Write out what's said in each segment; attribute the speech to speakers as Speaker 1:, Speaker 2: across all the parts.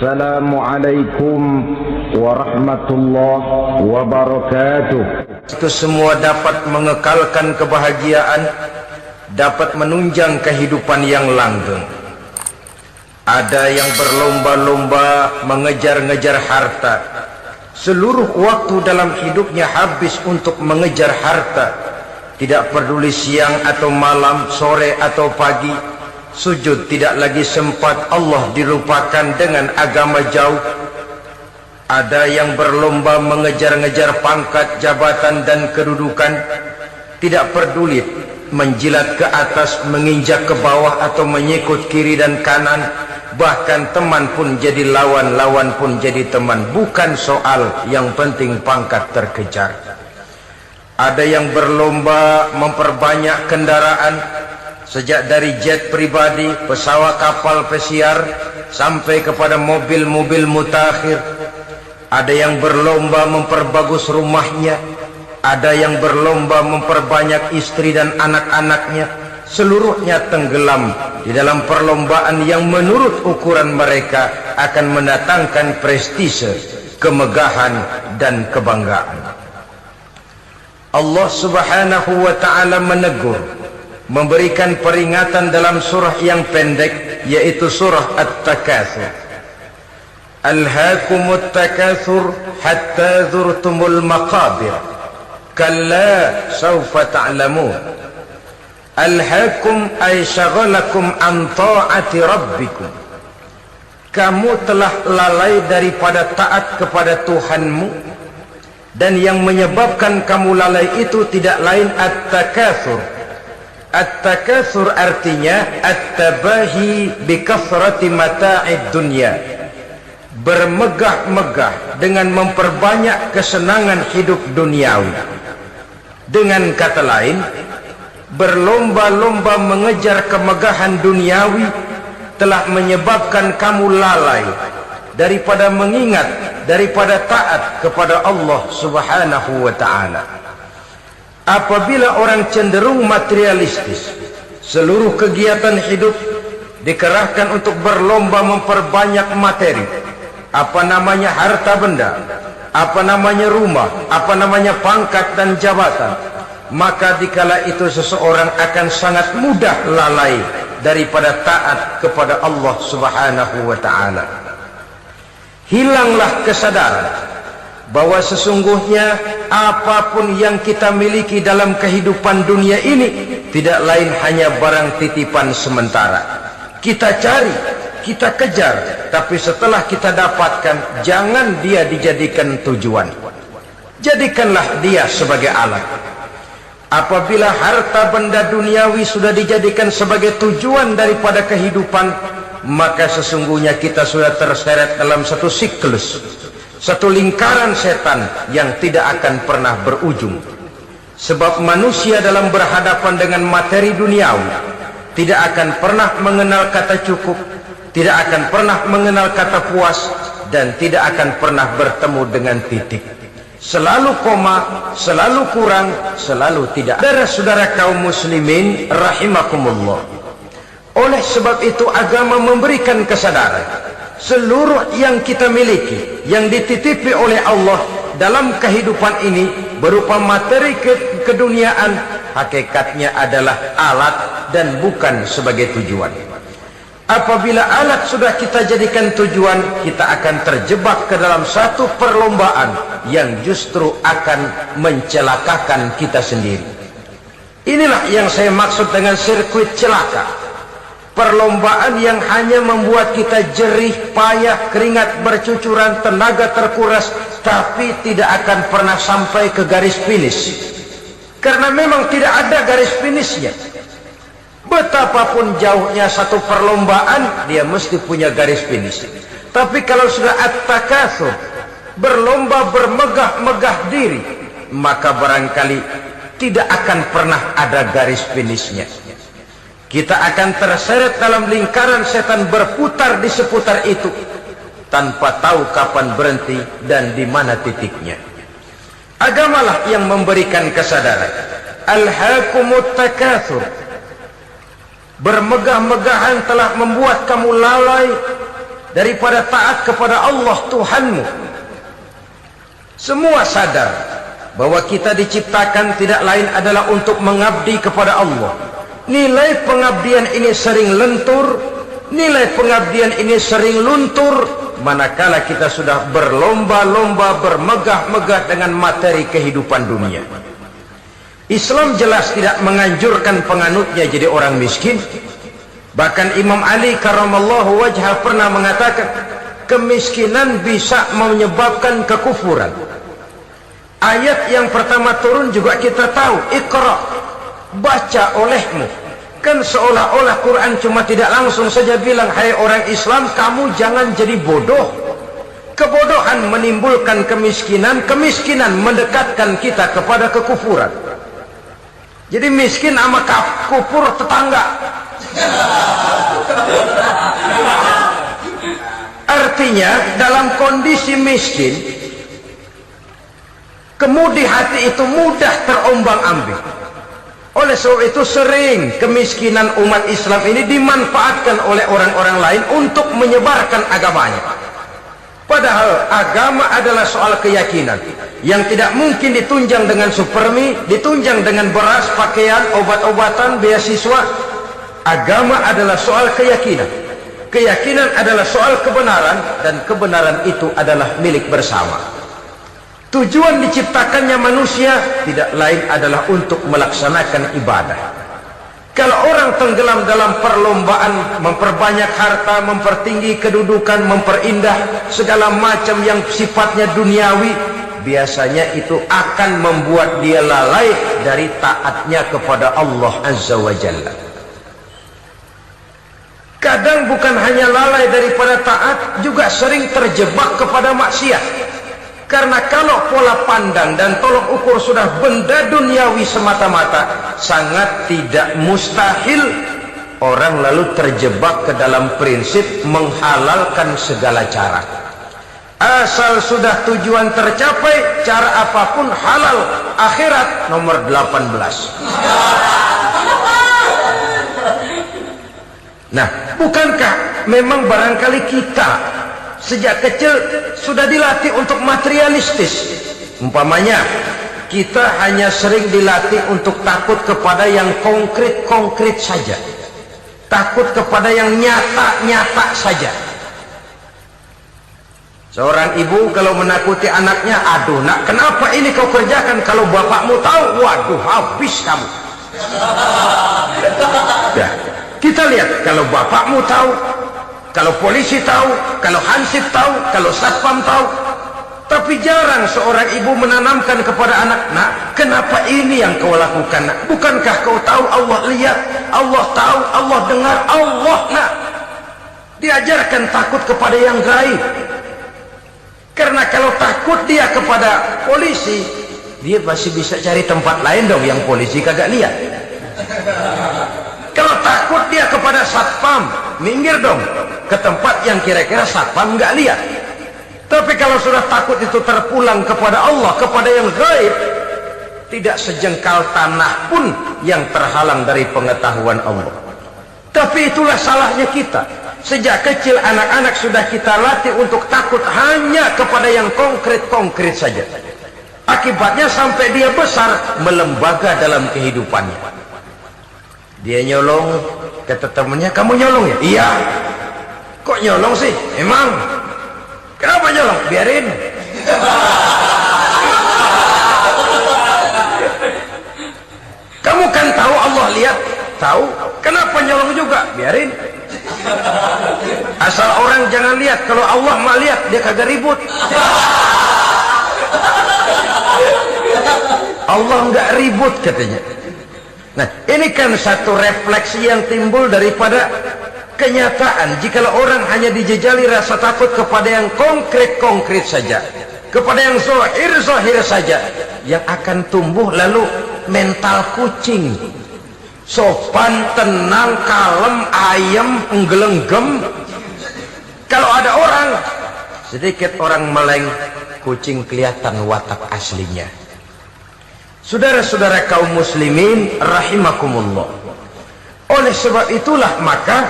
Speaker 1: Assalamualaikum warahmatullahi wabarakatuh.
Speaker 2: Itu semua dapat mengekalkan kebahagiaan, dapat menunjang kehidupan yang langgeng. Ada yang berlomba-lomba mengejar-ngejar harta. Seluruh waktu dalam hidupnya habis untuk mengejar harta. Tidak peduli siang atau malam, sore atau pagi. Sujud tidak lagi sempat, Allah dilupakan dengan agama jauh. Ada yang berlomba mengejar-ngejar pangkat, jabatan dan kedudukan. Tidak peduli menjilat ke atas, menginjak ke bawah atau menyikut kiri dan kanan. Bahkan teman pun jadi lawan, lawan pun jadi teman. Bukan soal, yang penting pangkat terkejar. Ada yang berlomba memperbanyak kendaraan, sejak dari jet pribadi, pesawat kapal pesiar, sampai kepada mobil-mobil mutakhir. Ada yang berlomba memperbagus rumahnya. Ada yang berlomba memperbanyak istri dan anak-anaknya. Seluruhnya tenggelam di dalam perlombaan yang menurut ukuran mereka akan mendatangkan prestise, kemegahan dan kebanggaan. Allah Subhanahu wa ta'ala menegur, memberikan peringatan dalam surah yang pendek, yaitu surah At-Takatsur. Alhaakumut takatsur hatta zurtumul maqabir kalla sawfa ta'lamun. Alhaakum ay syagalakum an ta'ati rabbikum. Kamu telah lalai daripada taat kepada Tuhanmu, dan yang menyebabkan kamu lalai itu tidak lain at-takatsur. At-takatsur artinya at-tabahi bi kathrati mata'id dunya. Bermegah-megah dengan memperbanyak kesenangan hidup duniawi. Dengan kata lain, berlomba-lomba mengejar kemegahan duniawi telah menyebabkan kamu lalai daripada mengingat, daripada taat kepada Allah Subhanahu wa ta'ala. Apabila orang cenderung materialistis, seluruh kegiatan hidup dikerahkan untuk berlomba memperbanyak materi. Apa namanya harta benda, apa namanya rumah, apa namanya pangkat dan jabatan. Maka dikala itu seseorang akan sangat mudah lalai daripada taat kepada Allah Subhanahu wa ta'ala. Hilanglah kesadaran bahwa sesungguhnya apapun yang kita miliki dalam kehidupan dunia ini tidak lain hanya barang titipan sementara. Kita cari, kita kejar, tapi setelah kita dapatkan, jangan dia dijadikan tujuan. Jadikanlah dia sebagai alat. Apabila harta benda duniawi sudah dijadikan sebagai tujuan daripada kehidupan, maka sesungguhnya kita sudah terseret dalam satu siklus, satu lingkaran setan yang tidak akan pernah berujung. Sebab manusia dalam berhadapan dengan materi duniawi tidak akan pernah mengenal kata cukup, tidak akan pernah mengenal kata puas, dan tidak akan pernah bertemu dengan titik. Selalu koma, selalu kurang, selalu tidak. Saudara-saudara kaum muslimin rahimakumullah. Oleh sebab itu agama memberikan kesadaran seluruh yang kita miliki, yang dititipi oleh Allah dalam kehidupan ini berupa materi keduniaan, hakikatnya adalah alat dan bukan sebagai tujuan. Apabila alat sudah kita jadikan tujuan, kita akan terjebak ke dalam satu perlombaan yang justru akan mencelakakan kita sendiri. Inilah yang saya maksud dengan sirkuit celaka. Perlombaan yang hanya membuat kita jerih, payah, keringat bercucuran, tenaga terkuras, tapi tidak akan pernah sampai ke garis finish. Karena memang tidak ada garis finishnya. Betapapun jauhnya satu perlombaan, dia mesti punya garis finish. Tapi kalau sudah at-takatsur, berlomba bermegah-megah diri, maka barangkali tidak akan pernah ada garis finishnya. Kita akan terseret dalam lingkaran setan, berputar di seputar itu tanpa tahu kapan berhenti dan di mana titiknya. Agamalah yang memberikan kesadaran. Alhaakumut takatsur. Bermegah-megahan telah membuat kamu lalai daripada taat kepada Allah Tuhanmu. Semua sadar bahwa kita diciptakan tidak lain adalah untuk mengabdi kepada Allah. Nilai pengabdian ini sering lentur, nilai pengabdian ini sering luntur manakala kita sudah berlomba-lomba, bermegah-megah dengan materi kehidupan dunia. Islam jelas tidak menganjurkan penganutnya jadi orang miskin. Bahkan Imam Ali karramallahu wajhah pernah mengatakan, kemiskinan bisa menyebabkan kekufuran. Ayat yang pertama turun juga kita tahu, Iqra, baca olehmu. Kan seolah-olah Quran cuma tidak langsung saja bilang, hai orang Islam, kamu jangan jadi bodoh. Kebodohan menimbulkan kemiskinan, kemiskinan mendekatkan kita kepada kekufuran. Jadi miskin sama kufur tetangga. Artinya dalam kondisi miskin, kemudi hati itu mudah terombang-ambing. Oleh sebab itu sering kemiskinan umat Islam ini dimanfaatkan oleh orang-orang lain untuk menyebarkan agamanya. Padahal agama adalah soal keyakinan yang tidak mungkin ditunjang dengan supermi, ditunjang dengan beras, pakaian, obat-obatan, beasiswa. Agama adalah soal keyakinan. Keyakinan adalah soal kebenaran, dan kebenaran itu adalah milik bersama. Tujuan diciptakannya manusia tidak lain adalah untuk melaksanakan ibadah. Kalau orang tenggelam dalam perlombaan memperbanyak harta, mempertinggi kedudukan, memperindah segala macam yang sifatnya duniawi, biasanya itu akan membuat dia lalai dari taatnya kepada Allah Azza wa Jalla. Kadang bukan hanya lalai daripada taat, juga sering terjebak kepada maksiat. Karena kalau pola pandang dan tolok ukur sudah benda duniawi semata-mata, sangat tidak mustahil orang lalu terjebak ke dalam prinsip menghalalkan segala cara. Asal sudah tujuan tercapai, cara apapun halal. Akhirat nomor 18. Nah, bukankah memang barangkali kita sejak kecil sudah dilatih untuk materialistis? Umpamanya kita hanya sering dilatih untuk takut kepada yang konkret-konkret saja, takut kepada yang nyata-nyata saja. Seorang ibu kalau menakuti anaknya, aduh nak, kenapa ini kau kerjakan? Kalau bapakmu tahu, waduh, habis kamu. Ya, kita lihat, kalau bapakmu tahu, kalau polisi tahu, kalau hansip tahu, kalau satpam tahu. Tapi jarang seorang ibu menanamkan kepada anak, nak, kenapa ini yang kau lakukan, nak? Bukankah kau tahu Allah lihat, Allah tahu, Allah dengar, Allah, nak? Diajarkan takut kepada yang gaib. Karena kalau takut dia kepada polisi, dia masih bisa cari tempat lain dong yang polisi kagak lihat. Kalau takut dia kepada satpam, minggir dong ke tempat yang kira-kira satpam nggak lihat. Tapi kalau sudah takut itu terpulang kepada Allah, kepada yang gaib, tidak sejengkal tanah pun yang terhalang dari pengetahuan Allah. Tapi itulah salahnya kita. Sejak kecil anak-anak sudah kita latih untuk takut hanya kepada yang konkret-konkret saja. Akibatnya sampai dia besar melembaga dalam kehidupannya. Dia nyolong, kata temannya, kamu nyolong ya? Iya. Kok nyolong sih? Emang? Kenapa nyolong? Biarin. Kamu kan tahu Allah lihat? Tahu. Kenapa nyolong juga? Biarin. Asal orang jangan lihat. Kalau Allah mah lihat, dia kagak ribut. Allah nggak ribut katanya. Nah, ini kan satu refleksi yang timbul daripada kenyataan. Jikalau orang hanya dijejali rasa takut kepada yang konkret-konkret saja, kepada yang zahir-zahir saja, yang akan tumbuh lalu mental kucing. Sopan, tenang, kalem, ayem, nggelenggem. Kalau ada orang, sedikit orang meleng, kucing kelihatan watak aslinya. Saudara-saudara kaum muslimin rahimakumullah. Oleh sebab itulah maka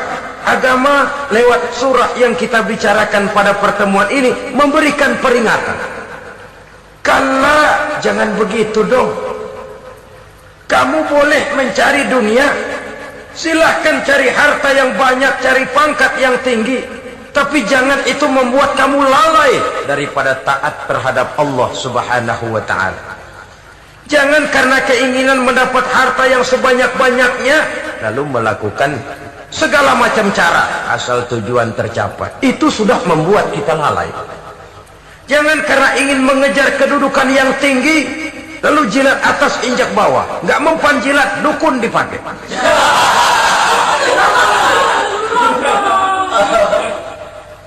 Speaker 2: agama lewat surah yang kita bicarakan pada pertemuan ini memberikan peringatan. Kala, jangan begitu dong. Kamu boleh mencari dunia, silahkan cari harta yang banyak, cari pangkat yang tinggi, tapi jangan itu membuat kamu lalai daripada taat terhadap Allah Subhanahu wa ta'ala. Jangan karena keinginan mendapat harta yang sebanyak-banyaknya lalu melakukan segala macam cara asal tujuan tercapai. Itu sudah membuat kita lalai. Jangan karena ingin mengejar kedudukan yang tinggi lalu jilat atas injak bawah, nggak mempan jilat dukun dipakai.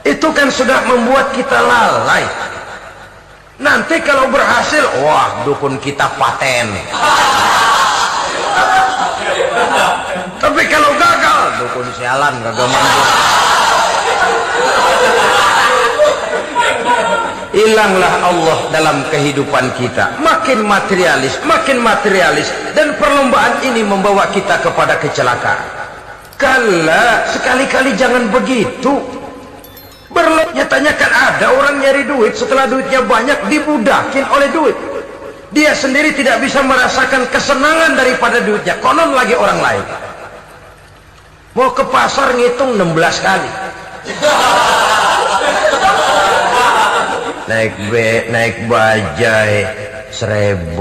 Speaker 2: Itu kan sudah membuat kita lalai. Nanti kalau berhasil, wah dukun kita paten. Tapi kalau gagal, dukun sialan kagak mampu. Hilanglah Allah dalam kehidupan kita. Makin materialis, dan perlombaan ini membawa kita kepada kecelakaan. Kala, sekali-kali jangan begitu. Nyatanya kan ada orang nyari duit, setelah duitnya banyak dibudakin oleh duit. Dia sendiri tidak bisa merasakan kesenangan daripada duitnya, konon lagi orang lain. Mau ke pasar ngitung 16 kali. Naik bajai 1000.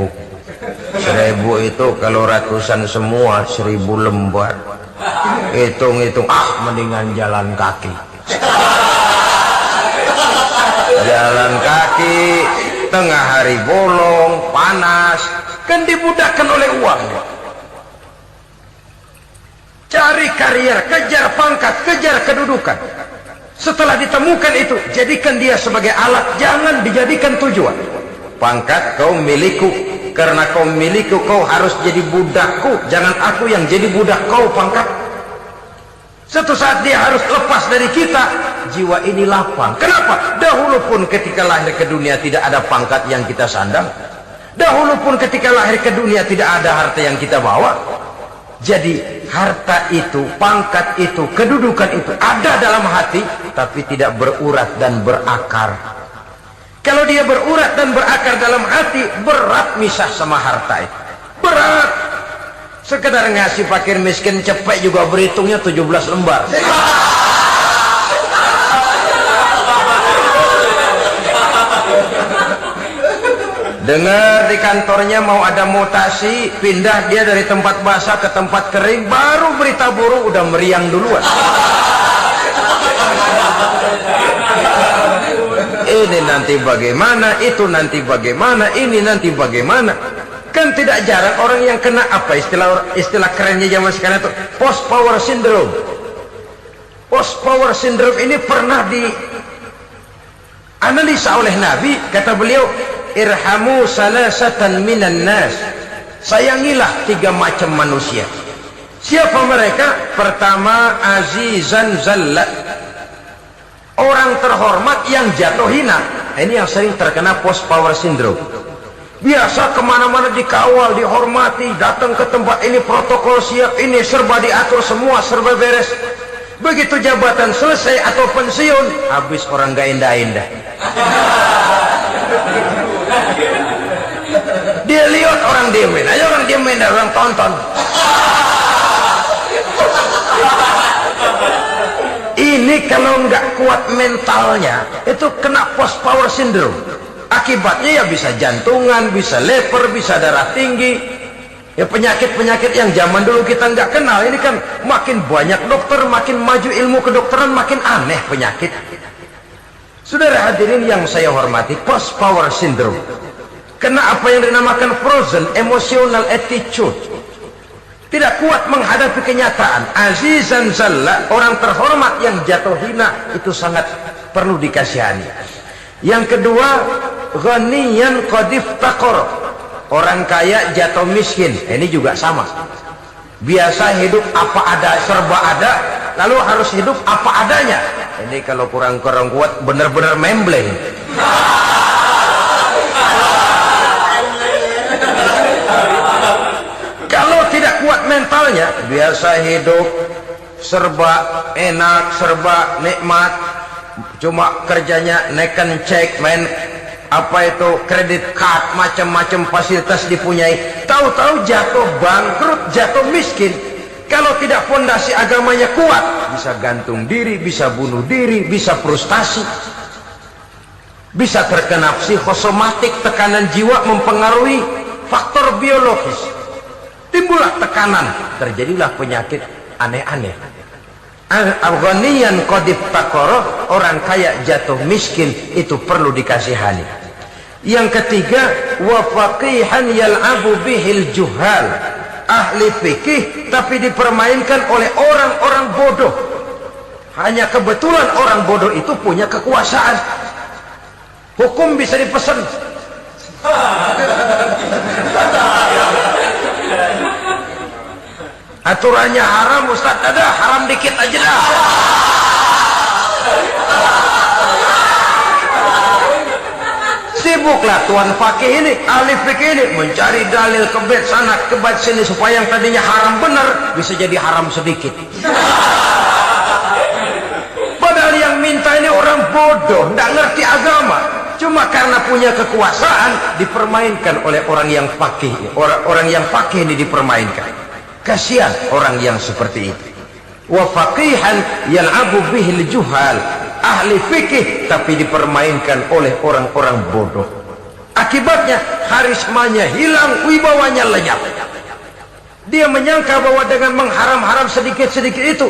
Speaker 2: 1000 itu kalau ratusan semua 1000 lembar. Hitung-hitung, mendingan jalan kaki. Jalan kaki tengah hari bolong, panas, kan dibudakkan oleh uang. Cari karier, kejar pangkat, kejar kedudukan. Setelah ditemukan itu, jadikan dia sebagai alat, jangan dijadikan tujuan. Pangkat kau milikku, karena kau milikku kau harus jadi budakku, jangan aku yang jadi budak kau pangkat. Suatu saat dia harus lepas dari kita, jiwa ini lapang. Kenapa? Dahulu pun ketika lahir ke dunia tidak ada pangkat yang kita sandang. Dahulu pun ketika lahir ke dunia tidak ada harta yang kita bawa. Jadi harta itu, pangkat itu, kedudukan itu ada dalam hati, tapi tidak berurat dan berakar. Kalau dia berurat dan berakar dalam hati, berat misah sama harta itu. Berat. Sekedar ngasih fakir miskin cepet juga berhitungnya 17 lembar. Dengar di kantornya mau ada mutasi, pindah dia dari tempat basah ke tempat kering, baru berita buruk udah meriang duluan. Ini nanti bagaimana, itu nanti bagaimana, ini nanti bagaimana. Kan tidak jarang orang yang kena apa istilah kerennya zaman sekarang itu post power syndrome. Post power syndrome ini pernah dianalisa oleh Nabi. Kata beliau, irhamu salasatan minan nas, sayangilah 3 macam manusia. Siapa mereka? Pertama, azizan zallat, orang terhormat yang jatuh hina. Ini yang sering terkena post power syndrome. Biasa kemana-mana dikawal, dihormati, datang ke tempat ini protokol siap, ini serba diatur, semua serba beres. Begitu jabatan selesai atau pensiun, habis orang gak indah-indah. Dia lihat orang diemin aja, orang diemin dan orang tonton. Ini kalau nggak kuat mentalnya, itu kena post power syndrome. Akibatnya ya bisa jantungan, bisa leper, bisa darah tinggi. Ya penyakit-penyakit yang zaman dulu kita nggak kenal. Ini kan makin banyak dokter, makin maju ilmu kedokteran, makin aneh penyakit. Saudara hadirin yang saya hormati, post power syndrome kena apa yang dinamakan frozen emotional attitude. Tidak kuat menghadapi kenyataan. Azizan zalla, orang terhormat yang jatuh hina, itu sangat perlu dikasihani. Yang kedua, ghaniyan qadif taqor, orang kaya jatuh miskin. Ini juga sama. Biasa hidup apa ada, serba ada, lalu harus hidup apa adanya. Ini kalau kurang-kurang kuat benar-benar membleng. Kalau tidak kuat mentalnya, biasa hidup serba enak, serba nikmat, cuma kerjanya neken cek, main apa itu kredit card, macam-macam fasilitas dipunyai, tahu-tahu jatuh bangkrut, jatuh miskin. Kalau tidak fondasi agamanya kuat, bisa gantung diri, bisa bunuh diri, bisa frustasi, bisa terkena psikosomatik, tekanan jiwa mempengaruhi faktor biologis, timbullah tekanan, terjadilah penyakit aneh-aneh. Al-ghaniyan qadib taqara, orang kaya jatuh miskin, itu perlu dikasihani. Yang ketiga, wa faqihan yal'abu bihil juhal, ahli fikih tapi dipermainkan oleh orang-orang bodoh. Hanya kebetulan orang bodoh itu punya kekuasaan, hukum bisa dipesan. Aturannya haram, Ustaz, ada haram dikit aja dah. Sibuklah tuan fakih ini, ahli fikih ini mencari dalil kebet sana kebet sini supaya yang tadinya haram benar bisa jadi haram sedikit. Padahal yang minta ini orang bodoh, tidak ngerti agama, cuma karena punya kekuasaan dipermainkan oleh orang yang fakih. Orang yang fakih ini dipermainkan. Kasihan orang yang seperti itu. Wa faqihan yal'abu bihil juhal, ahli fikih tapi dipermainkan oleh orang-orang bodoh. Akibatnya karismanya hilang, wibawanya lenyap. Dia menyangka bahwa dengan mengharam-haram sedikit-sedikit itu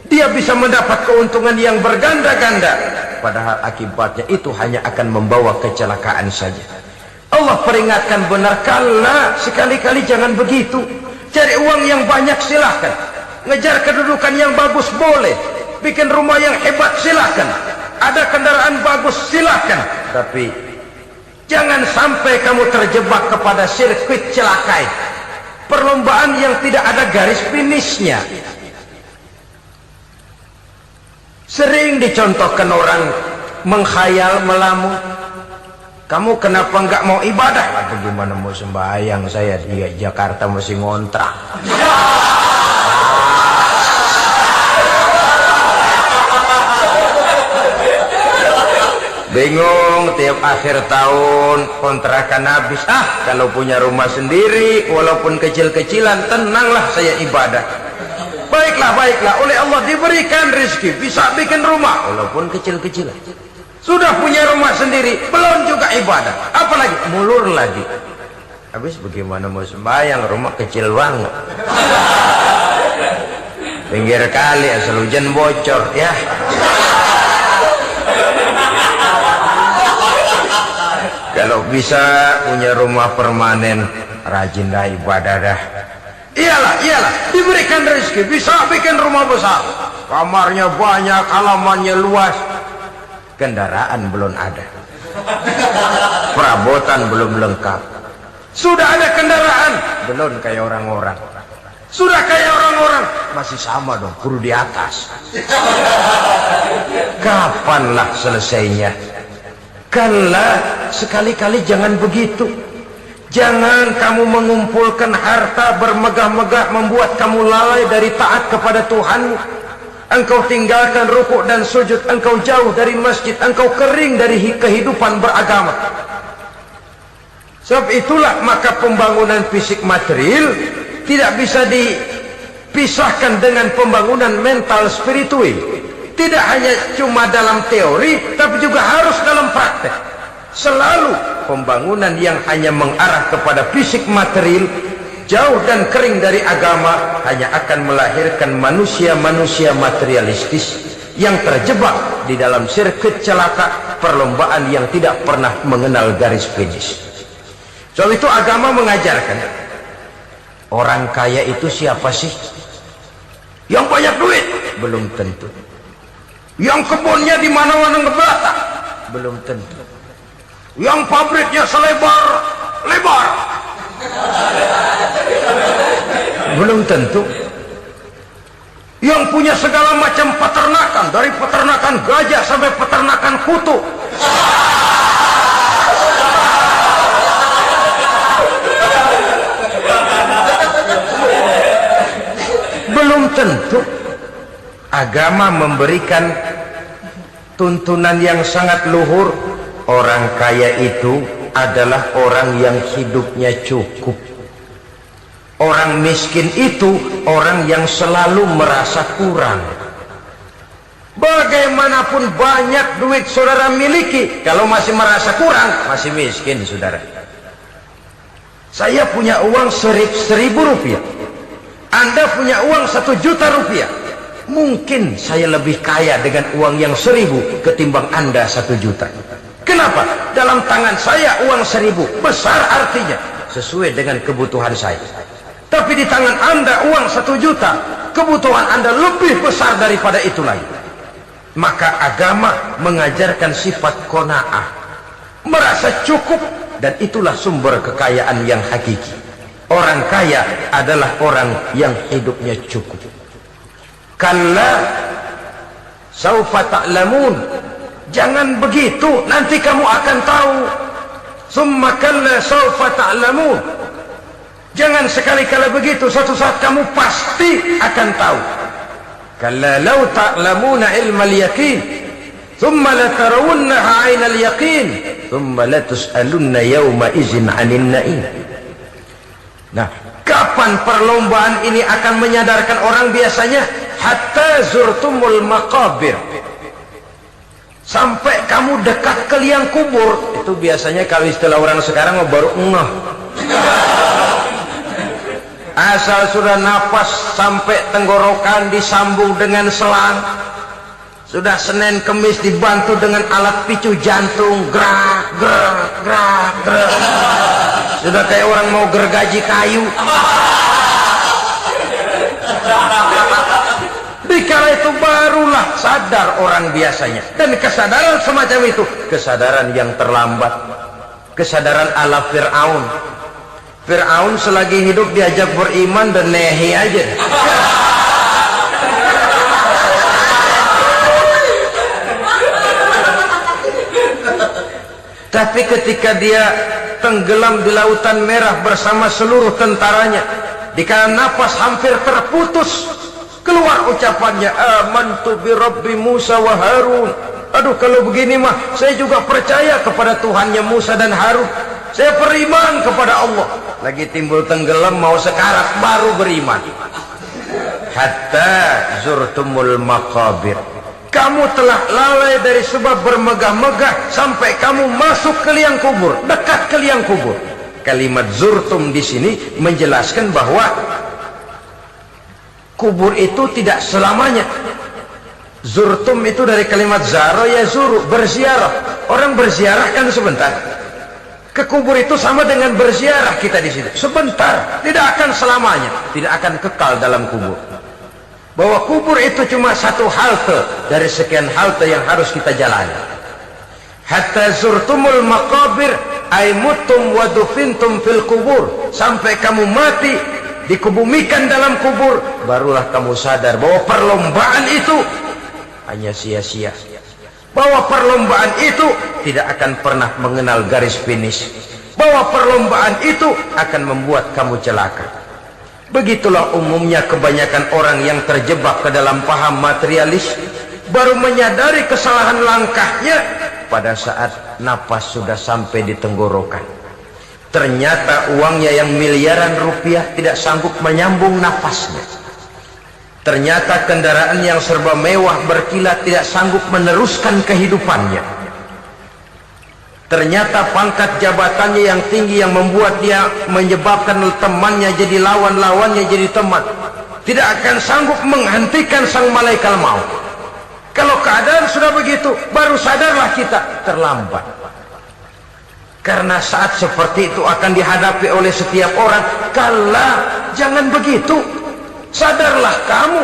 Speaker 2: dia bisa mendapat keuntungan yang berganda-ganda, padahal akibatnya itu hanya akan membawa kecelakaan saja. Allah peringatkan benar, kala sekali-kali jangan begitu. Cari uang yang banyak silahkan, ngejar kedudukan yang bagus boleh, bikin rumah yang hebat silahkan, ada kendaraan bagus silahkan, tapi jangan sampai kamu terjebak kepada sirkuit celakai, perlombaan yang tidak ada garis finishnya. Sering dicontohkan orang menghayal, melamun, kamu kenapa nggak mau ibadah? Bagaimana mau sembahyang, saya di Jakarta masih ngontrak. Bingung, tiap akhir tahun kontrakan habis. Kalau punya rumah sendiri walaupun kecil-kecilan, tenanglah saya ibadah. Baiklah, oleh Allah diberikan rezeki, bisa bikin rumah walaupun kecil-kecilan. Sudah punya rumah sendiri, belum juga ibadah, apalagi mulur lagi. Habis bagaimana mau sembahyang, rumah kecil banget, pinggir kali, asal hujan bocor ya. Kalau bisa punya rumah permanen, rajin dah ibadah dah. Iyalah, diberikan rezeki, bisa bikin rumah besar, kamarnya banyak, halamannya luas, kendaraan belum ada, perabotan belum lengkap. Sudah ada kendaraan, belum kayak orang-orang. Sudah kayak orang-orang, masih sama dong, kudu di atas. Kapanlah selesainya? Kala, sekali-kali jangan begitu. Jangan kamu mengumpulkan harta bermegah-megah membuat kamu lalai dari taat kepada Tuhan. Engkau tinggalkan rukuk dan sujud, engkau jauh dari masjid, engkau kering dari kehidupan beragama. Sebab itulah maka pembangunan fisik material tidak bisa dipisahkan dengan pembangunan mental spiritual. Tidak hanya cuma dalam teori, tapi juga harus dalam praktek. Selalu pembangunan yang hanya mengarah kepada fisik material, jauh dan kering dari agama, hanya akan melahirkan manusia-manusia materialistis yang terjebak di dalam sirkuit celaka, perlombaan yang tidak pernah mengenal garis finish. Soal itu agama mengajarkan, orang kaya itu siapa sih? Yang banyak duit? Belum tentu. Yang kebunnya di mana-mana ngebelata? Belum tentu. Yang pabriknya selebar-lebar? Belum tentu. Yang punya segala macam peternakan, dari peternakan gajah sampai peternakan kutu? Belum tentu. Agama memberikan tuntunan yang sangat luhur. Orang kaya itu adalah orang yang hidupnya cukup. Orang miskin itu orang yang selalu merasa kurang. Bagaimanapun banyak duit saudara miliki, kalau masih merasa kurang, masih miskin saudara. Saya punya uang 1.000 rupiah, Anda punya uang 1 juta rupiah. Mungkin saya lebih kaya dengan uang yang 1.000 ketimbang Anda 1 juta. Kenapa? Dalam tangan saya uang 1.000 besar, artinya sesuai dengan kebutuhan saya. Tapi di tangan Anda uang 1 juta, kebutuhan Anda lebih besar daripada itu lagi. Maka agama mengajarkan sifat qanaah, merasa cukup, dan itulah sumber kekayaan yang hakiki. Orang kaya adalah orang yang hidupnya cukup. Kalla saufa ta'lamun, jangan begitu, nanti kamu akan tahu. Summa kalla saufa ta'lamun, jangan sekali-kali begitu, suatu saat kamu pasti akan tahu. Kalla law ta'lamuna ilmal yaqin thumma latarawunnaha 'ainal yaqin thumma latus'alunna yawma idzin 'anil na'im. Nah, kapan perlombaan ini akan menyadarkan orang? Biasanya hatta zurtumul maqabir, sampai kamu dekat ke liang kubur. Itu biasanya kalau istilah orang sekarang baru ngeh. Asal sudah nafas sampai tenggorokan disambung dengan selang, sudah Senin Kemis dibantu dengan alat picu jantung, gerak gerak gerak gerak, sudah kayak orang mau gergaji kayu. Dikala itu barulah sadar orang biasanya. Dan kesadaran semacam itu kesadaran yang terlambat. Kesadaran ala Fir'aun. Fir'aun selagi hidup diajak beriman dan nehi aja. Tapi ketika dia tenggelam di lautan merah bersama seluruh tentaranya, dikala napas hampir terputus, keluar ucapannya, amantu bi Rabbi Musa wa Harun. Aduh, kalau begini mah saya juga percaya kepada Tuhannya Musa dan Harun. Saya beriman kepada Allah. Lagi timbul tenggelam mau sekarat baru beriman. Hatta zurtumul maqabir, kamu telah lalai dari sebab bermegah-megah sampai kamu masuk ke liang kubur, dekat ke liang kubur. Kalimat zurtum di sini menjelaskan bahwa kubur itu tidak selamanya. Zurtum itu dari kalimat zaro ya zuru, berziarah. Orang berziarah kan sebentar. Ke kubur itu sama dengan berziarah kita di situ. Sebentar, tidak akan selamanya, tidak akan kekal dalam kubur. Bahwa kubur itu cuma satu halte dari sekian halte yang harus kita jalani. Hatta zurtumul maqabir ay mutum wa dufintum fil kubur, sampai kamu mati dikubumikan dalam kubur, barulah kamu sadar bahwa perlombaan itu hanya sia-sia, bahwa perlombaan itu tidak akan pernah mengenal garis finish, bahwa perlombaan itu akan membuat kamu celaka. Begitulah umumnya kebanyakan orang yang terjebak ke dalam paham materialis, baru menyadari kesalahan langkahnya pada saat napas sudah sampai di tenggorokan. Ternyata uangnya yang miliaran rupiah tidak sanggup menyambung nafasnya. Ternyata kendaraan yang serba mewah berkilat tidak sanggup meneruskan kehidupannya. Ternyata pangkat jabatannya yang tinggi yang membuat dia menyebabkan temannya jadi lawan, lawannya jadi teman, tidak akan sanggup menghentikan sang malaikat maut. Kalau keadaan sudah begitu, baru sadarlah kita terlambat. Karena saat seperti itu akan dihadapi oleh setiap orang. Kala, jangan begitu. Sadarlah kamu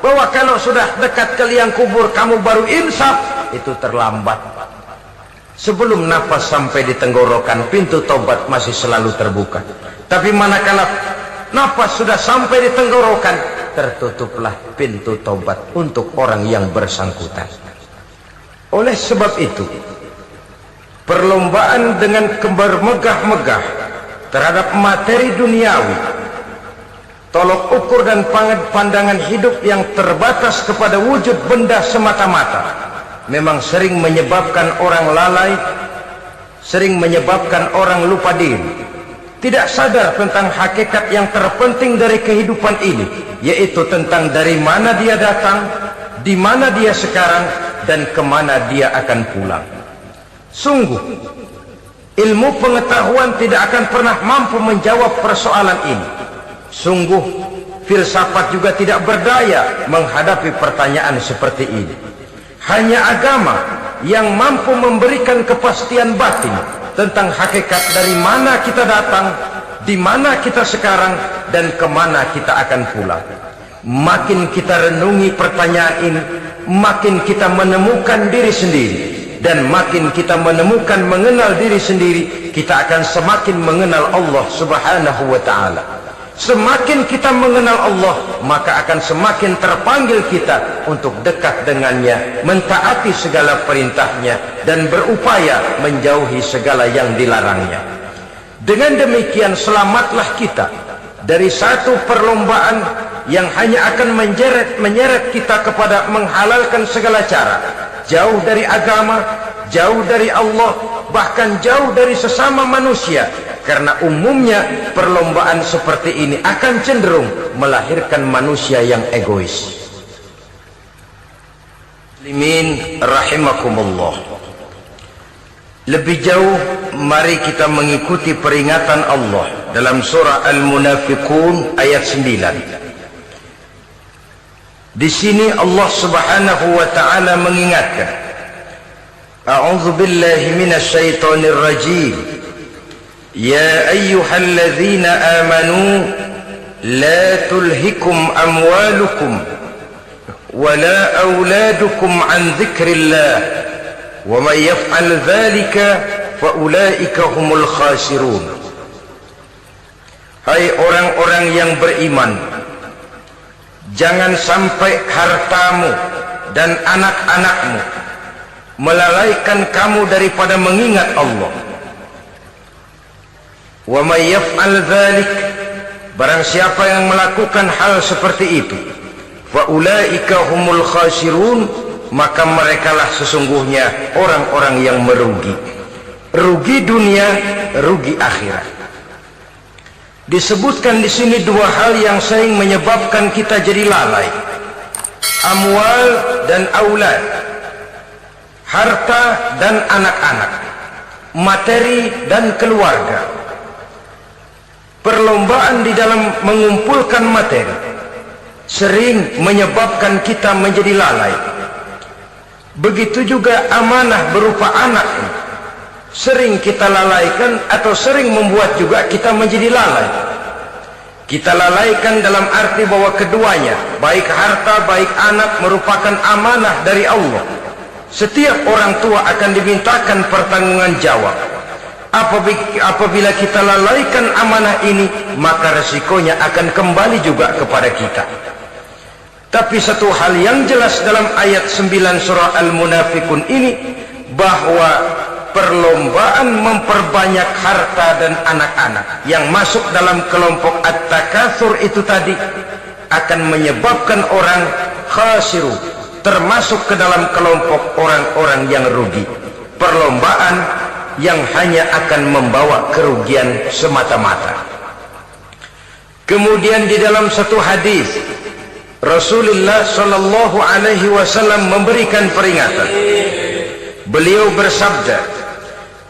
Speaker 2: bahwa kalau sudah dekat ke liang kubur kamu baru insaf, itu terlambat. Sebelum nafas sampai di tenggorokan, pintu tobat masih selalu terbuka. Tapi manakala nafas sudah sampai di tenggorokan, tertutuplah pintu tobat untuk orang yang bersangkutan. Oleh sebab itu, perlombaan dengan bermegah-megah terhadap materi duniawi, tolok ukur dan pandangan hidup yang terbatas kepada wujud benda semata-mata memang sering menyebabkan orang lalai, sering menyebabkan orang lupa diri, tidak sadar tentang hakikat yang terpenting dari kehidupan ini, yaitu tentang dari mana dia datang, di mana dia sekarang, dan kemana dia akan pulang. Sungguh, ilmu pengetahuan tidak akan pernah mampu menjawab persoalan ini. Sungguh, filsafat juga tidak berdaya menghadapi pertanyaan seperti ini. Hanya agama yang mampu memberikan kepastian batin tentang hakikat dari mana kita datang, di mana kita sekarang, dan kemana kita akan pulang. Makin kita renungi pertanyaan ini, makin kita menemukan diri sendiri. Dan makin kita menemukan mengenal diri sendiri, kita akan semakin mengenal Allah Subhanahu wa ta'ala. Semakin kita mengenal Allah, maka akan semakin terpanggil kita untuk dekat dengannya, mentaati segala perintahnya, dan berupaya menjauhi segala yang dilarangnya. Dengan demikian selamatlah kita dari satu perlombaan yang hanya akan menyeret kita kepada menghalalkan segala cara, jauh dari agama, jauh dari Allah, bahkan jauh dari sesama manusia. Karena umumnya perlombaan seperti ini akan cenderung melahirkan manusia yang egois. Muslimin rahimakumullah. Lebih jauh, mari kita mengikuti peringatan Allah dalam surah Al-Munafiqun ayat 9. Di sini Allah Subhanahu wa ta'ala mengingatkan, A'udzu billahi minasy syaithanir rajim. يا أيها الذين آمنوا لا تلهكم أموالكم ولا أولادكم عن ذكر الله ومن يفعل ذلك فأولئك هم الخاسرون. Hai orang-orang yang beriman, jangan sampai hartamu dan anak-anakmu melalaikan kamu daripada mengingat Allah. Wa may yaf'al dzalik, barang siapa yang melakukan hal seperti itu, fa ulaika humul khasirun, maka merekalah sesungguhnya orang-orang yang merugi. Rugi dunia, rugi akhirat. Disebutkan di sini dua hal yang sering menyebabkan kita jadi lalai. Amwal dan aulad. Harta dan anak-anak. Materi dan keluarga. Perlombaan di dalam mengumpulkan materi sering menyebabkan kita menjadi lalai. Begitu juga amanah berupa anak, sering kita lalaikan atau sering membuat juga kita menjadi lalai. Kita lalaikan dalam arti bahwa keduanya, baik harta baik anak, merupakan amanah dari Allah. Setiap orang tua akan dimintakan pertanggungan jawab. Apabila kita lalaikan amanah ini, maka resikonya akan kembali juga kepada kita. Tapi satu hal yang jelas dalam ayat 9 surah Al-Munafiqun ini, bahwa perlombaan memperbanyak harta dan anak-anak yang masuk dalam kelompok at-takatsur itu tadi akan menyebabkan orang khasiru, termasuk ke dalam kelompok orang-orang yang rugi. Perlombaan yang hanya akan membawa kerugian semata-mata. Kemudian di dalam satu hadis Rasulullah sallallahu alaihi wasallam memberikan peringatan. Beliau bersabda,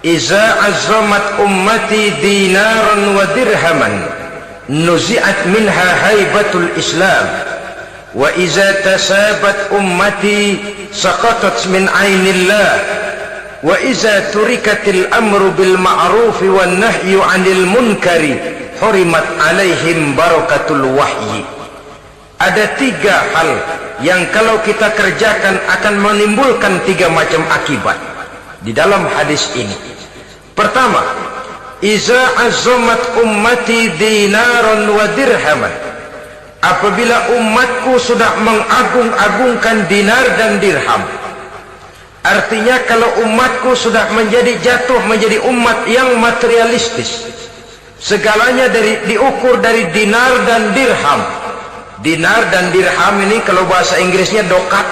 Speaker 2: "Iza azzamat ummati dinaran wa dirhaman, nuzi'at minha haibatul Islam, wa iza tasabat ummati saqatat min 'ainillah." Wa iza turikatil amru bil ma'ruf wan nahyu 'anil munkari hurimat 'alaihim barakatul wahyi. Ada tiga hal yang kalau kita kerjakan akan menimbulkan tiga macam akibat di dalam hadis ini. Pertama, iza azzamat ummati dinaran wa dirhaman. Apabila umatku sudah mengagung-agungkan dinar dan dirham, artinya kalau umatku sudah jatuh menjadi umat yang materialistis, Segalanya diukur dari dinar dan dirham. Dinar dan dirham ini kalau bahasa Inggrisnya dokat.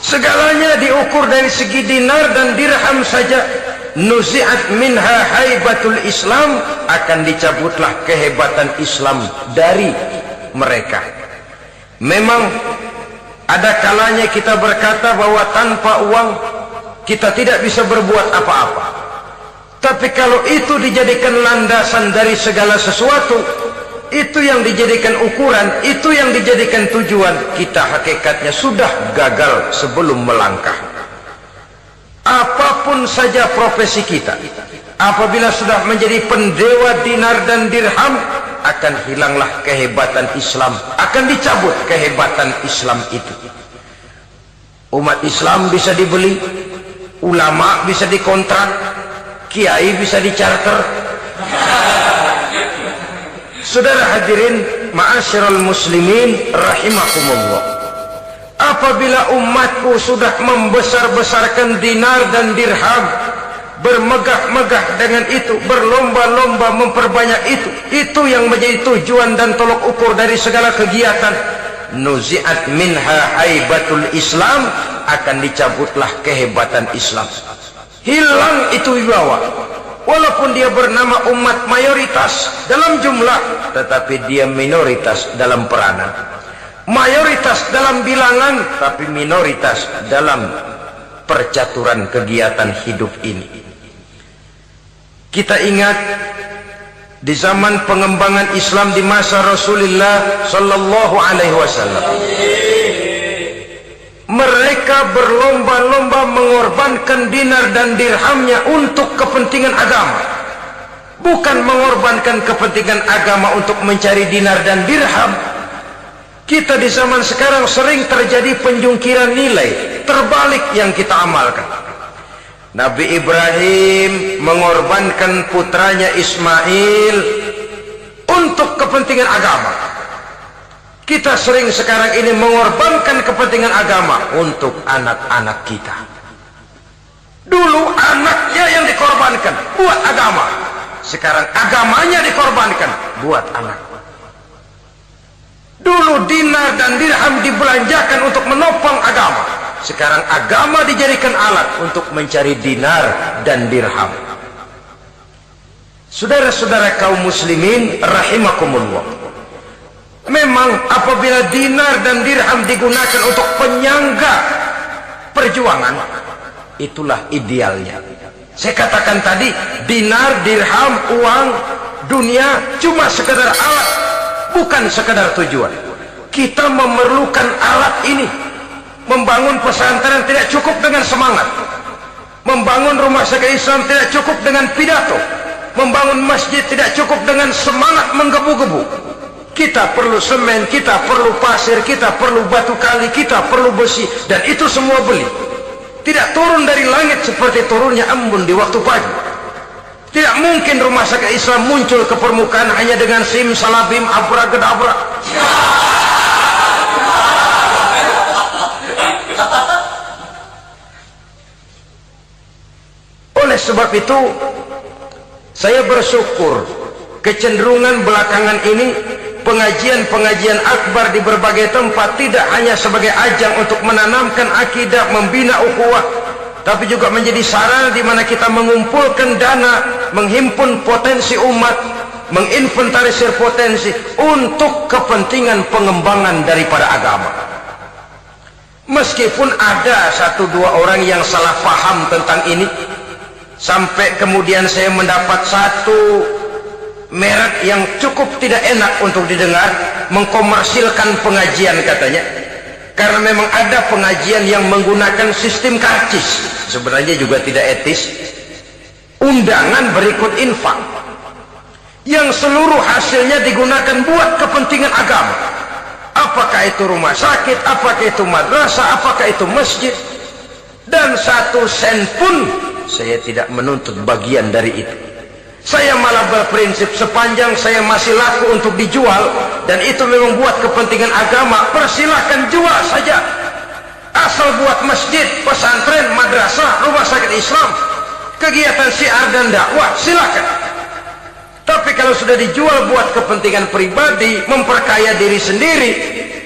Speaker 2: Segalanya diukur dari segi dinar dan dirham saja. Nuzi'at minha haibatul Islam, akan dicabutlah kehebatan Islam dari mereka. Memang ada kalanya kita berkata bahwa tanpa uang kita tidak bisa berbuat apa-apa. Tapi kalau itu dijadikan landasan dari segala sesuatu, itu yang dijadikan ukuran, itu yang dijadikan tujuan, kita hakikatnya sudah gagal sebelum melangkah. Apapun saja profesi kita, apabila sudah menjadi pendewa dinar dan dirham, akan hilanglah kehebatan Islam, akan dicabut kehebatan Islam itu. Umat Islam bisa dibeli, ulama bisa dikontrak, kiai bisa dicarter. Saudara hadirin ma'asyiral muslimin rahimakumullah, apabila umatku sudah membesar-besarkan dinar dan dirham, bermegah-megah dengan itu, berlomba-lomba memperbanyak itu yang menjadi tujuan dan tolok ukur dari segala kegiatan, nuzi'at minha haibatul Islam, akan dicabutlah kehebatan Islam. Hilang itu wibawa. Walaupun dia bernama umat mayoritas dalam jumlah, tetapi dia minoritas dalam peranan. Mayoritas dalam bilangan, tapi minoritas dalam percaturan kegiatan hidup ini. Kita ingat di zaman pengembangan Islam di masa Rasulullah sallallahu alaihi wasallam, mereka berlomba-lomba mengorbankan dinar dan dirhamnya untuk kepentingan agama, bukan mengorbankan kepentingan agama untuk mencari dinar dan dirham. Kita di zaman sekarang sering terjadi penjungkiran nilai, terbalik yang kita amalkan. Nabi Ibrahim mengorbankan putranya Ismail untuk kepentingan agama. Kita sering sekarang ini mengorbankan kepentingan agama untuk anak-anak kita. Dulu anaknya yang dikorbankan buat agama, sekarang agamanya dikorbankan buat anak. Dulu dinar dan dirham dibelanjakan untuk menopang agama, sekarang agama dijadikan alat untuk mencari dinar dan dirham. Saudara-saudara kaum muslimin rahimakumullah, memang apabila dinar dan dirham digunakan untuk penyangga perjuangan, itulah idealnya. Saya katakan tadi, dinar, dirham, uang, dunia cuma sekedar alat, bukan sekedar tujuan. Kita memerlukan alat ini. Membangun pesantren tidak cukup dengan semangat, membangun rumah sakit Islam tidak cukup dengan pidato, membangun masjid tidak cukup dengan semangat menggebu-gebu. Kita perlu semen, kita perlu pasir, kita perlu batu kali, kita perlu besi, dan itu semua beli. Tidak turun dari langit seperti turunnya embun di waktu pagi. Tidak mungkin rumah sakit Islam muncul ke permukaan hanya dengan simsalabim abracadabra. Oleh sebab itu, saya bersyukur kecenderungan belakangan ini pengajian-pengajian akbar di berbagai tempat tidak hanya sebagai ajang untuk menanamkan akidah, membina ukhuwah, tapi juga menjadi sarana di mana kita mengumpulkan dana, menghimpun potensi umat, menginventarisir potensi untuk kepentingan pengembangan daripada agama. Meskipun ada satu dua orang yang salah paham tentang ini, sampai kemudian saya mendapat satu merek yang cukup tidak enak untuk didengar, mengkomersilkan pengajian katanya. Karena memang ada pengajian yang menggunakan sistem karcis, sebenarnya juga tidak etis. Undangan berikut infak, yang seluruh hasilnya digunakan buat kepentingan agama. Apakah itu rumah sakit, apakah itu madrasah, apakah itu masjid, dan satu sen pun saya tidak menuntut bagian dari itu. Saya malah berprinsip sepanjang saya masih laku untuk dijual dan itu memang buat kepentingan agama, persilahkan jual saja. asal buat masjid, pesantren, madrasah, rumah sakit Islam, kegiatan syiar dan dakwah, silakan. Tapi kalau sudah dijual buat kepentingan pribadi, memperkaya diri sendiri,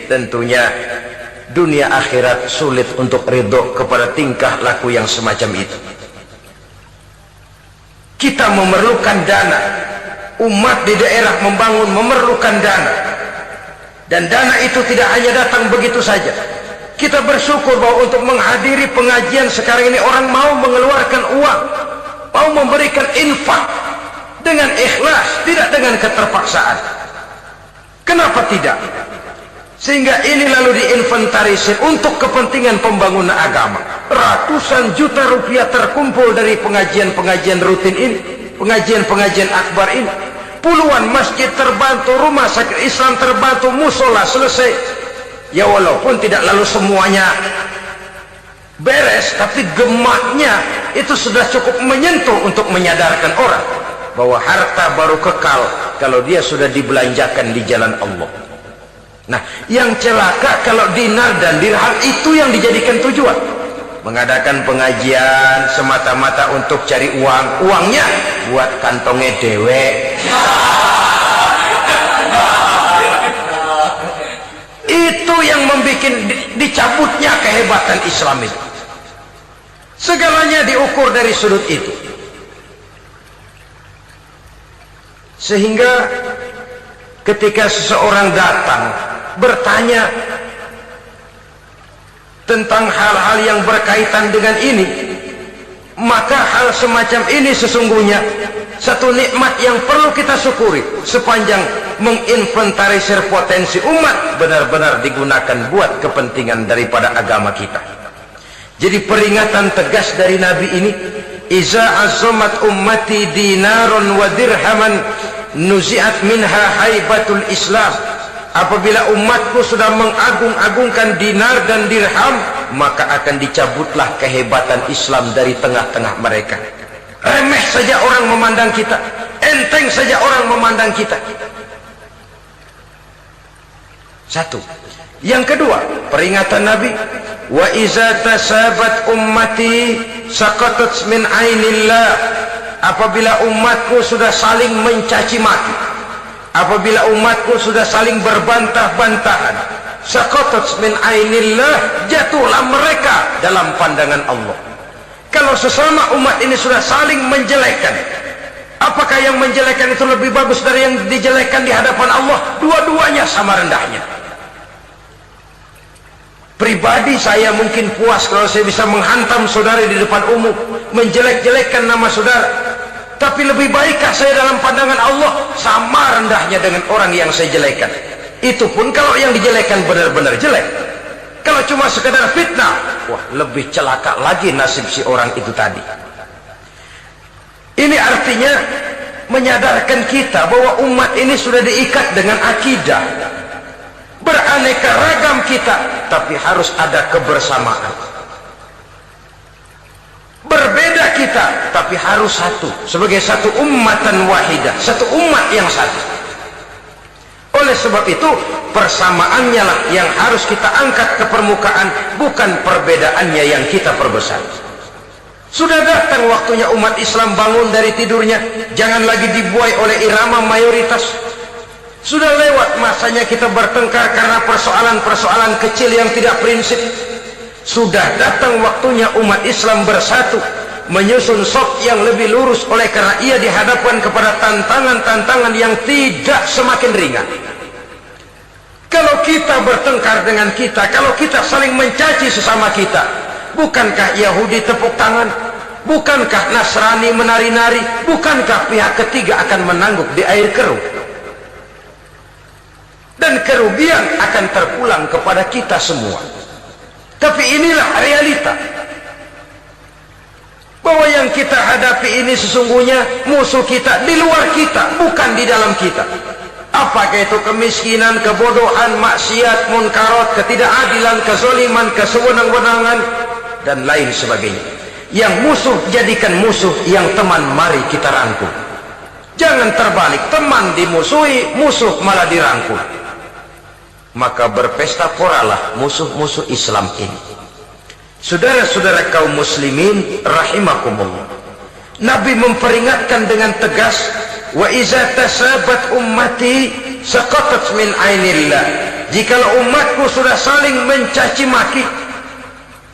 Speaker 2: tentunya dunia akhirat sulit untuk ridho kepada tingkah laku yang semacam itu. Kita memerlukan dana. Umat di daerah membangun memerlukan dana. Dan dana itu tidak hanya datang begitu saja. Kita bersyukur bahwa untuk menghadiri pengajian sekarang ini orang mau mengeluarkan uang, mau memberikan infak dengan ikhlas, tidak dengan keterpaksaan. Kenapa tidak? Sehingga ini lalu diinventarisir untuk kepentingan pembangunan agama. Ratusan juta rupiah terkumpul dari pengajian-pengajian rutin ini, pengajian-pengajian akbar ini. Puluhan masjid terbantu, rumah sakit Islam terbantu, musola selesai. Ya walaupun tidak lalu semuanya beres, tapi gemaknya itu sudah cukup menyentuh untuk menyadarkan orang bahwa harta baru kekal kalau dia sudah dibelanjakan di jalan Allah. Nah, yang celaka kalau dinar dan dirham itu yang dijadikan tujuan. Mengadakan pengajian semata-mata untuk cari uang, uangnya buat kantongnya dewe. Itu yang membuat dicabutnya kehebatan Islam itu. Segalanya diukur dari sudut itu. Sehingga ketika seseorang datang bertanya tentang hal-hal yang berkaitan dengan ini, maka hal semacam ini sesungguhnya satu nikmat yang perlu kita syukuri sepanjang menginventarisir potensi umat benar-benar digunakan buat kepentingan daripada agama kita. Jadi peringatan tegas dari Nabi ini, iza azamat ummati dinarun wa dirhaman nuzi'at minha haibatul Islam. Apabila umatku sudah mengagung-agungkan dinar dan dirham, maka akan dicabutlah kehebatan Islam dari tengah-tengah mereka. Remeh saja orang memandang kita, enteng saja orang memandang kita. Satu. Yang kedua, peringatan Nabi, wa iza tasabat ummati saqatat min ainillah. Apabila umatku sudah saling mencaci maki, apabila umatku sudah saling berbantah-bantahan, saqatat min ainillah, jatuhlah mereka dalam pandangan Allah. Kalau sesama umat ini sudah saling menjelekkan, apakah yang menjelekkan itu lebih bagus dari yang dijelekkan di hadapan Allah? Dua-duanya sama rendahnya. Pribadi saya mungkin puas kalau saya bisa menghantam saudara di depan umum, menjelek-jelekkan nama saudara. Tapi lebih baikkah saya dalam pandangan Allah? Sama rendahnya dengan orang yang saya jelekkan. Itu pun kalau yang dijelekan benar-benar jelek. Kalau cuma sekedar fitnah, wah, lebih celaka lagi nasib si orang itu tadi. Ini artinya menyadarkan kita bahwa umat ini sudah diikat dengan akidah. Beraneka ragam kita, tapi harus ada kebersamaan. Berbeda kita, tapi harus satu, sebagai satu ummatan wahidah, satu umat yang satu. Oleh sebab itu, persamaannya lah yang harus kita angkat ke permukaan, bukan perbedaannya yang kita perbesar. Sudah datang waktunya umat Islam bangun dari tidurnya, jangan lagi dibuai oleh irama mayoritas. Sudah lewat masanya kita bertengkar karena persoalan-persoalan kecil yang tidak prinsip. Sudah datang waktunya umat Islam bersatu, menyusun saf yang lebih lurus, oleh karena ia dihadapkan kepada tantangan-tantangan yang tidak semakin ringan. Kalau kita bertengkar dengan kita, kalau kita saling mencaci sesama kita, bukankah Yahudi tepuk tangan? Bukankah Nasrani menari-nari? Bukankah pihak ketiga akan menangguk di air keruh? Dan kerugian akan terpulang kepada kita semua. Tapi inilah realita, bahwa yang kita hadapi ini sesungguhnya musuh kita di luar kita, bukan di dalam kita. Apakah itu kemiskinan, kebodohan, maksiat, munkarat, ketidakadilan, kezaliman, kesewenang-wenangan, dan lain sebagainya. Yang musuh jadikan musuh, yang teman mari kita rangkul. Jangan terbalik, teman dimusuhi, musuh malah dirangkul. Maka berpesta poralah musuh-musuh Islam ini. Saudara-saudara kaum muslimin rahimakumullah, Nabi memperingatkan dengan tegas, wa iza tasabat ummati saqatat min ainillah. Jikalau umatku sudah saling mencaci maki,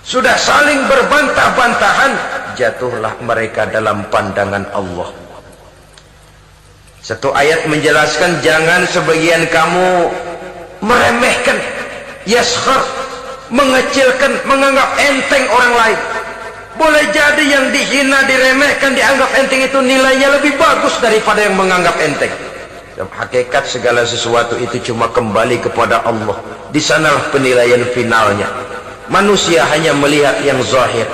Speaker 2: sudah saling berbantah-bantahan, jatuhlah mereka dalam pandangan Allah. Satu ayat menjelaskan jangan sebagian kamu meremehkan, yaskhar, mengecilkan, menganggap enteng orang lain. Boleh jadi yang dihina, diremehkan, dianggap enteng itu nilainya lebih bagus daripada yang menganggap enteng. Dan hakikat segala sesuatu itu cuma kembali kepada Allah. Di sanalah penilaian finalnya. Manusia hanya melihat yang zahir.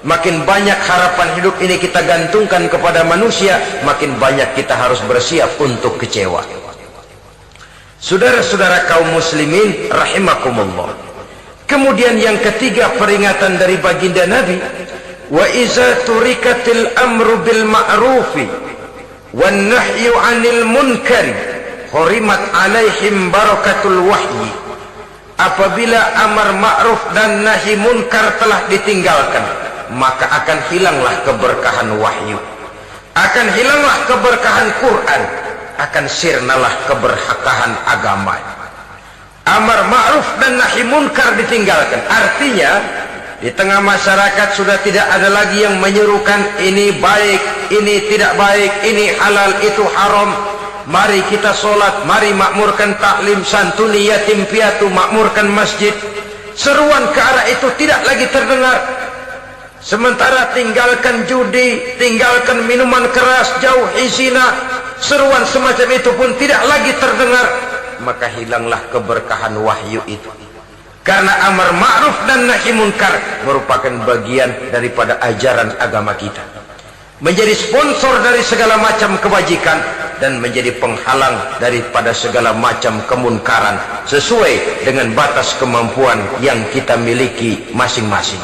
Speaker 2: Makin banyak harapan hidup ini kita gantungkan kepada manusia, makin banyak kita harus bersiap untuk kecewa. Saudara-saudara kaum muslimin rahimakumullah. Kemudian yang ketiga peringatan dari baginda Nabi, wa iza turikatil amru bil ma'rufi wan nahyu 'anil munkari hurimat 'alaihim barakatul wahyi. Apabila amar ma'ruf dan nahi munkar telah ditinggalkan, maka akan hilanglah keberkahan wahyu, akan hilanglah keberkahan Quran, akan sirnalah keberkahan agama. Amar ma'ruf dan nahi munkar ditinggalkan, artinya di tengah masyarakat sudah tidak ada lagi yang menyerukan ini baik, ini tidak baik, ini halal, itu haram. Mari kita sholat, mari makmurkan taklim, santuni yatim piatu, makmurkan masjid. Seruan ke arah itu tidak lagi terdengar. Sementara tinggalkan judi, tinggalkan minuman keras, jauhi zina, seruan semacam itu pun tidak lagi terdengar. Maka hilanglah keberkahan wahyu itu. Karena amar ma'ruf dan nahi munkar merupakan bagian daripada ajaran agama kita. Menjadi sponsor dari segala macam kebajikan dan menjadi penghalang daripada segala macam kemunkaran sesuai dengan batas kemampuan yang kita miliki masing-masing.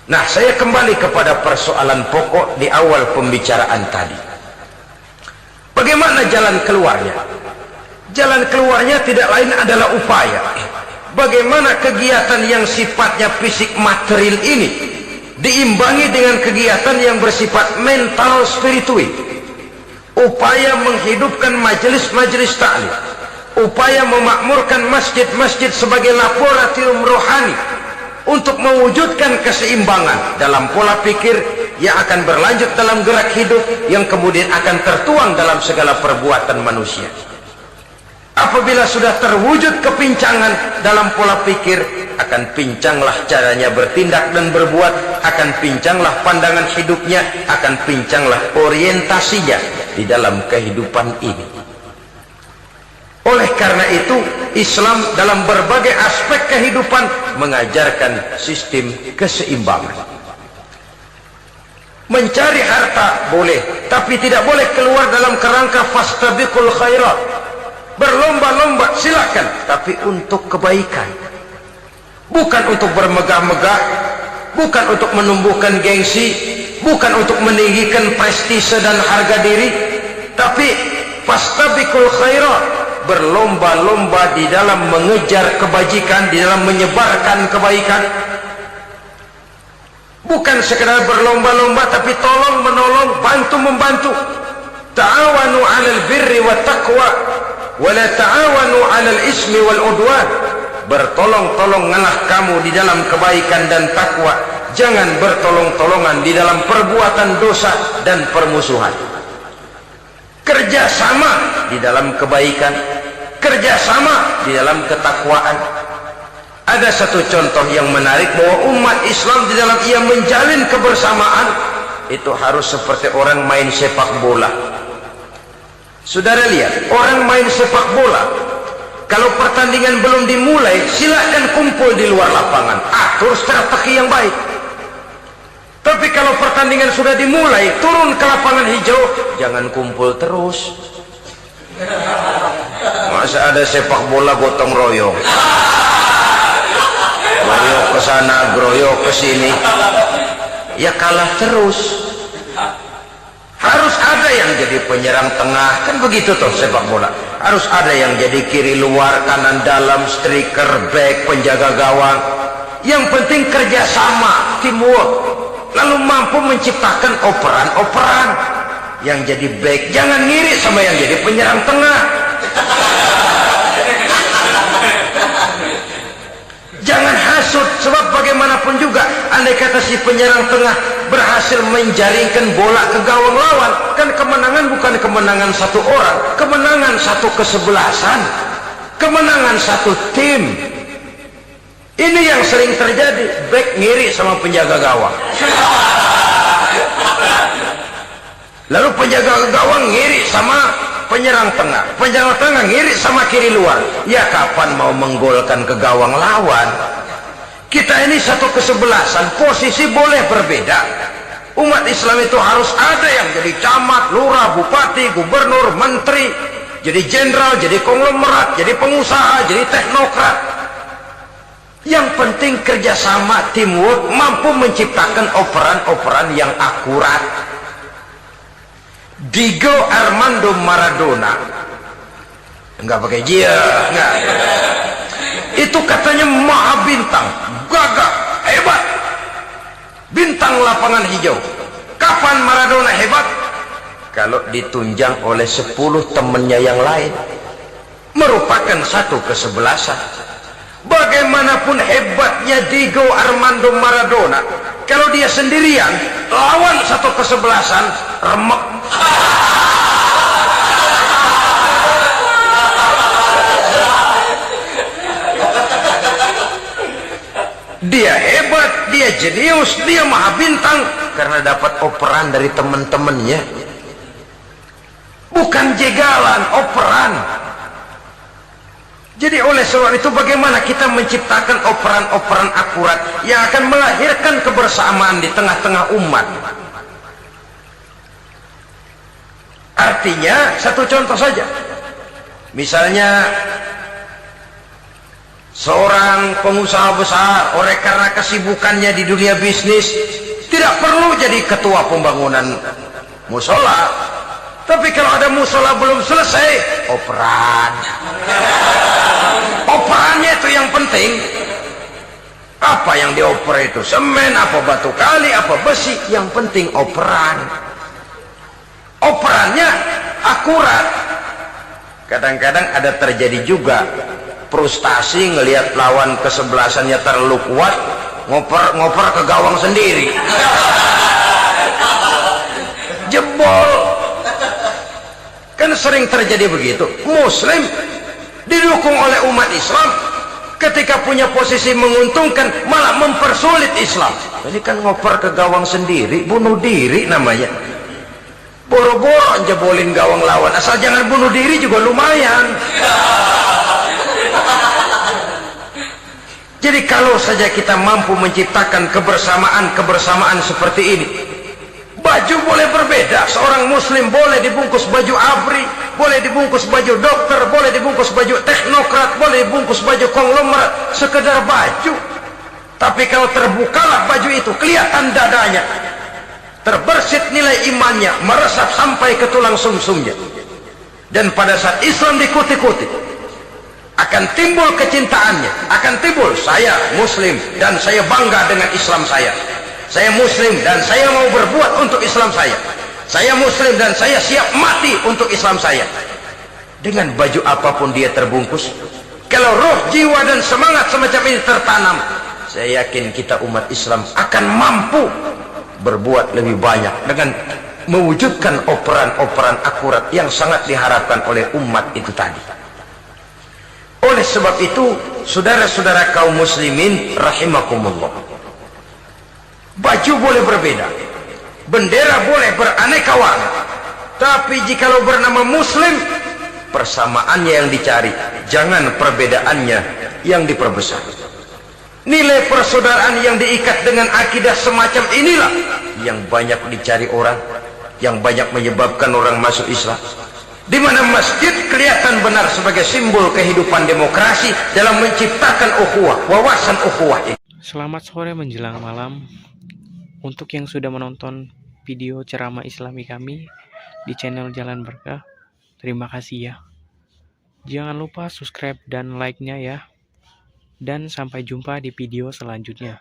Speaker 2: Nah, saya kembali kepada persoalan pokok di awal pembicaraan tadi. Bagaimana jalan keluarnya? Jalan keluarnya tidak lain adalah upaya. Bagaimana kegiatan yang sifatnya fisik material ini diimbangi dengan kegiatan yang bersifat mental spiritual. Upaya menghidupkan majelis-majelis ta'lim, upaya memakmurkan masjid-masjid sebagai laboratorium rohani untuk mewujudkan keseimbangan dalam pola pikir yang akan berlanjut dalam gerak hidup yang kemudian akan tertuang dalam segala perbuatan manusia. Apabila sudah terwujud kepincangan dalam pola pikir, akan pincanglah caranya bertindak dan berbuat, akan pincanglah pandangan hidupnya, akan pincanglah orientasinya di dalam kehidupan ini. Oleh karena itu, Islam dalam berbagai aspek kehidupan mengajarkan sistem keseimbangan. Mencari harta boleh, tapi tidak boleh keluar dalam kerangka fastabiqul khairat. Berlomba-lomba silakan, tapi untuk kebaikan, bukan untuk bermegah-megah, bukan untuk menumbuhkan gengsi, bukan untuk meninggikan prestise dan harga diri, tapi fastabiqul khairat, berlomba-lomba di dalam mengejar kebajikan, di dalam menyebarkan kebaikan. Bukan sekedar berlomba-lomba, tapi tolong menolong, bantu membantu. Ta'awanu 'alal birri wat taqwa wala ta'awanu 'alal ismi wal udwan. Bertolong-tolonganlah kamu di dalam kebaikan dan takwa, jangan bertolong-tolongan di dalam perbuatan dosa dan permusuhan. Kerjasama di dalam kebaikan, kerjasama di dalam ketakwaan. Ada satu contoh yang menarik bahwa umat Islam di dalam ia menjalin kebersamaan itu harus seperti orang main sepak bola. Saudara lihat, orang main sepak bola, kalau pertandingan belum dimulai, silahkan kumpul di luar lapangan, atur strategi yang baik. Tapi kalau pertandingan sudah dimulai, turun ke lapangan hijau, jangan kumpul terus. Masa ada sepak bola gotong royong, groyok ke sana, groyok ke sini, ya kalah terus. Harus ada yang jadi penyerang tengah, kan begitu toh sepak bola. Harus ada yang jadi kiri luar, kanan dalam, striker, back, penjaga gawang. Yang penting kerjasama, teamwork, lalu mampu menciptakan operan-operan yang jadi back. Jangan ngiri sama yang jadi penyerang tengah. Jangan hasut, sebab bagaimanapun juga andai kata si penyerang tengah berhasil menjaringkan bola ke gawang lawan, kan kemenangan bukan kemenangan satu orang, kemenangan satu kesebelasan, kemenangan satu tim. Ini yang sering terjadi, back ngiri sama penjaga gawang, lalu penjaga gawang ngiri sama penyerang tengah, penyerang tengah ngiri sama kiri luar. Ya kapan mau menggolkan ke gawang lawan? Kita ini satu kesebelasan, posisi boleh berbeda. Umat Islam itu harus ada yang jadi camat, lurah, bupati, gubernur, menteri, jadi jenderal, jadi konglomerat, jadi pengusaha, jadi teknokrat. Yang penting kerjasama, teamwork, mampu menciptakan operan-operan yang akurat. Diego Armando Maradona, enggak pakai dia, enggak. Itu katanya maha bintang, gagah, hebat, bintang lapangan hijau. Kapan Maradona hebat? Kalau ditunjang oleh 10 temannya yang lain, merupakan satu kesebelasan. Bagaimanapun hebatnya Diego Armando Maradona, kalau dia sendirian lawan satu kesebelasan, remek. Dia hebat, dia jenius, dia maha bintang karena dapat operan dari teman-temannya. Bukan jegalan, operan. Jadi oleh sebab itu bagaimana kita menciptakan operan-operan akurat yang akan melahirkan kebersamaan di tengah-tengah umat. Artinya satu contoh saja, misalnya seorang pengusaha besar oleh karena kesibukannya di dunia bisnis tidak perlu jadi ketua pembangunan musola, tapi kalau ada musola belum selesai, operan. Operannya itu yang penting. Apa yang dioper itu? Semen, apa batu kali, apa besi, yang penting operan. Operannya akurat. Kadang-kadang ada terjadi juga frustasi ngelihat lawan kesebelasannya terlalu kuat, ngoper ke gawang sendiri, jebol. Kan sering terjadi begitu. Muslim didukung oleh umat Islam, ketika punya posisi menguntungkan malah mempersulit Islam. Ini kan ngoper ke gawang sendiri, bunuh diri namanya. Boro-boro jebolin gawang lawan, asal jangan bunuh diri juga lumayan. Jadi kalau saja kita mampu menciptakan kebersamaan seperti ini, baju boleh berbeda. Seorang muslim boleh dibungkus baju ABRI, boleh dibungkus baju dokter, boleh dibungkus baju teknokrat, boleh dibungkus baju konglomerat, sekedar baju. Tapi kalau terbukalah baju itu, kelihatan dadanya, terbersit nilai imannya, meresap sampai ke tulang sumsumnya. Dan pada saat Islam dikuti-kuti, akan timbul kecintaannya, akan timbul, saya muslim dan saya bangga dengan Islam saya. Saya muslim dan saya mau berbuat untuk Islam saya. Saya muslim dan saya siap mati untuk Islam saya. Dengan baju apapun dia terbungkus, kalau roh, jiwa dan semangat semacam ini tertanam, saya yakin kita umat Islam akan mampu berbuat lebih banyak dengan mewujudkan operan-operan akurat yang sangat diharapkan oleh umat itu tadi. Oleh sebab itu, saudara-saudara kaum muslimin rahimakumullah, baju boleh berbeda, bendera boleh beraneka warna, tapi jikalau bernama muslim, persamaannya yang dicari, jangan perbedaannya yang diperbesar. Nilai persaudaraan yang diikat dengan akidah semacam inilah yang banyak dicari orang, yang banyak menyebabkan orang masuk Islam. Di mana masjid kelihatan benar sebagai simbol kehidupan demokrasi dalam menciptakan ukhuwah, wawasan ukhuwah ini.
Speaker 3: Selamat sore menjelang malam. Untuk yang sudah menonton video ceramah Islami kami di channel Jalan Berkah, terima kasih ya. Jangan lupa subscribe dan like-nya ya. dan sampai jumpa di video selanjutnya.